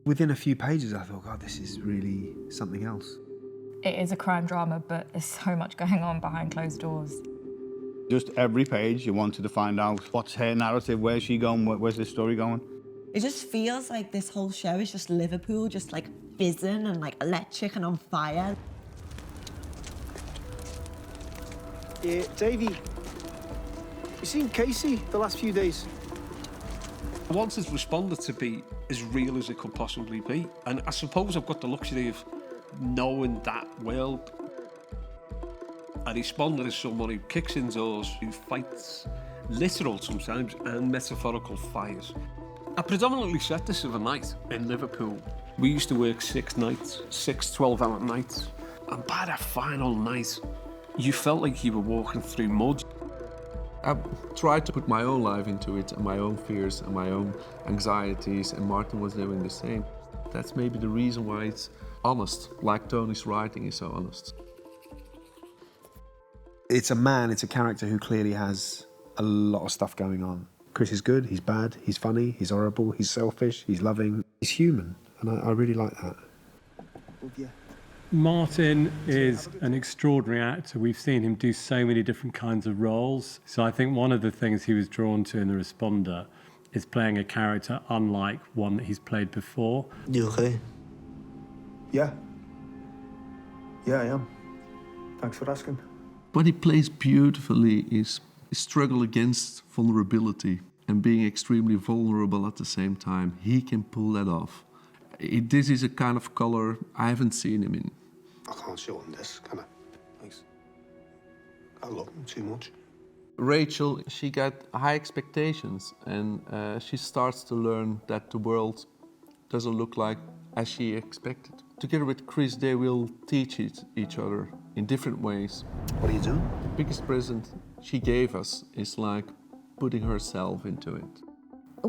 Within a few pages, I thought, God, this is really something else. It is a crime drama, but there's so much going on behind closed doors. Just every page, you wanted to find out what's her narrative, where's she going, where's this story going? It just feels like this whole show is just Liverpool, just like fizzing and like electric and on fire. Yeah, Davey, you seen Casey the last few days? I wanted Responder to be as real as it could possibly be, and I suppose I've got the luxury of knowing that world. A Responder is someone who kicks in doors, who fights literal sometimes and metaphorical fires. I predominantly set this of a night in Liverpool. We used to work 6 nights, 6 12-hour nights, and by that final night, you felt like you were walking through mud. I tried to put my own life into it, and my own fears and my own anxieties, and Martin was doing the same. That's maybe the reason why it's honest, like Tony's writing is so honest. It's a character who clearly has a lot of stuff going on. Chris is good, he's bad, he's funny, he's horrible, he's selfish, he's loving, he's human, and I really like that. Martin is an extraordinary actor. We've seen him do so many different kinds of roles. So I think one of the things he was drawn to in The Responder is playing a character unlike one that he's played before. You okay? Yeah, I am. Thanks for asking. What he plays beautifully is a struggle against vulnerability and being extremely vulnerable at the same time. He can pull that off. This is a kind of colour I haven't seen him in. I can't show him this, can I? Thanks. I love him too much. Rachel, she got high expectations, and she starts to learn that the world doesn't look like as she expected. Together with Chris, they will teach each other in different ways. What are you doing? The biggest present she gave us is like putting herself into it.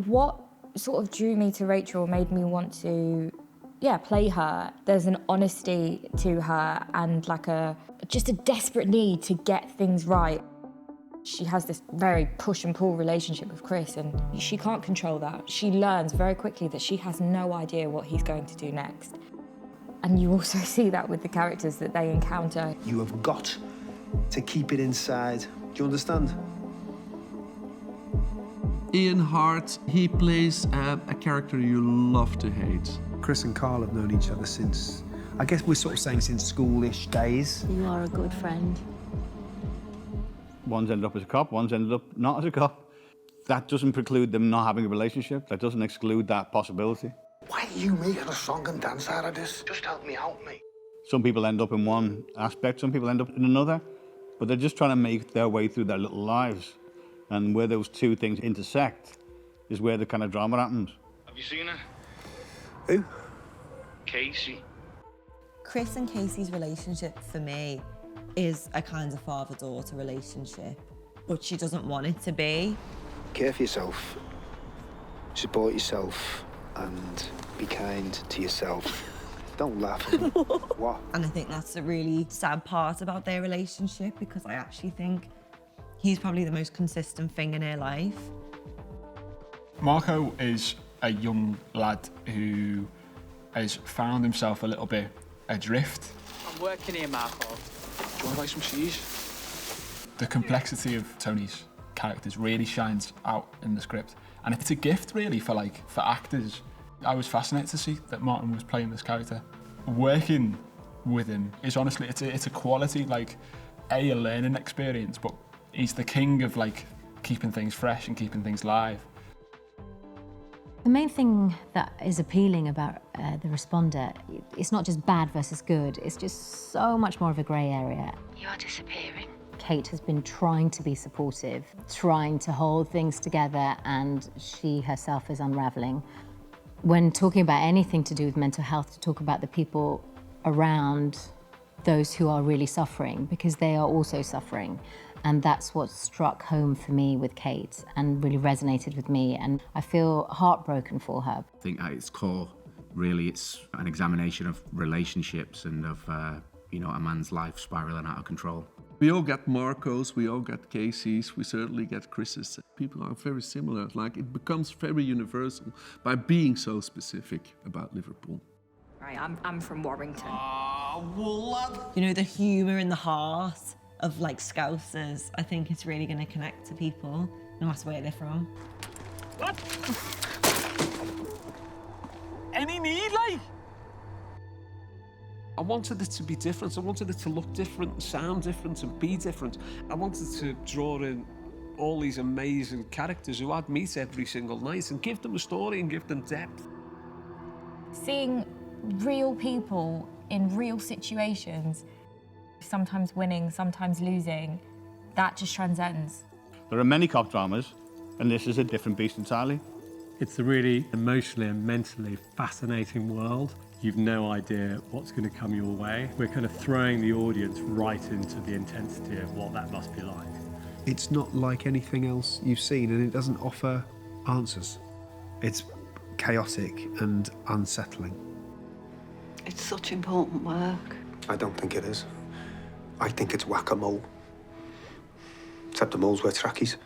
What sort of drew me to Rachel made me want to, play her. There's an honesty to her and like just a desperate need to get things right. She has this very push and pull relationship with Chris, and she can't control that. She learns very quickly that she has no idea what he's going to do next. And you also see that with the characters that they encounter. You have got to keep it inside. Do you understand? Ian Hart, he plays a character you love to hate. Chris and Carl have known each other since, I guess we're sort of saying since schoolish days. You are a good friend. One's ended up as a cop, one's ended up not as a cop. That doesn't preclude them not having a relationship. That doesn't exclude that possibility. Why are you making a song and dance out of this? Just help me out, mate. Some people end up in one aspect, some people end up in another, but they're just trying to make their way through their little lives. And where those two things intersect is where the kind of drama happens. Have you seen her? Who? Casey. Chris and Casey's relationship for me is a kind of father-daughter relationship, but she doesn't want it to be. Care for yourself, support yourself, and be kind to yourself. Don't laugh at me. What? And I think that's the really sad part about their relationship, because I actually think he's probably the most consistent thing in her life. Marco is a young lad who has found himself a little bit adrift. I'm working here, Marco. Do you want to buy some cheese? The complexity of Tony's characters really shines out in the script, and it's a gift really for actors. I was fascinated to see that Martin was playing this character. Working with him is honestly, it's a quality, a learning experience, but he's the king of keeping things fresh and keeping things live. The main thing that is appealing about The Responder, it's not just bad versus good, it's just so much more of a grey area. You are disappearing. Kate has been trying to be supportive, trying to hold things together, and she herself is unravelling. When talking about anything to do with mental health, to talk about the people around those who are really suffering, because they are also suffering. And that's what struck home for me with Kate and really resonated with me. And I feel heartbroken for her. I think at its core, really, it's an examination of relationships and of, a man's life spiralling out of control. We all get Marcos, we all get Casey's, we certainly get Chris's. People are very similar. Like, it becomes very universal by being so specific about Liverpool. Right, I'm from Warrington. You know, the humour in the heart of like Scousers, I think it's really going to connect to people, no matter where they're from. What? Any need, like? I wanted it to be different. I wanted it to look different, and sound different, and be different. I wanted to draw in all these amazing characters who I'd meet every single night and give them a story and give them depth. Seeing real people in real situations, sometimes winning, sometimes losing, that just transcends. There are many cop dramas, and this is a different beast entirely. It's a really emotionally and mentally fascinating world. You've no idea what's going to come your way. We're kind of throwing the audience right into the intensity of what that must be like. It's not like anything else you've seen, and it doesn't offer answers. It's chaotic and unsettling. It's such important work. I don't think it is. I think it's whack-a-mole. Except the moles wear trackies.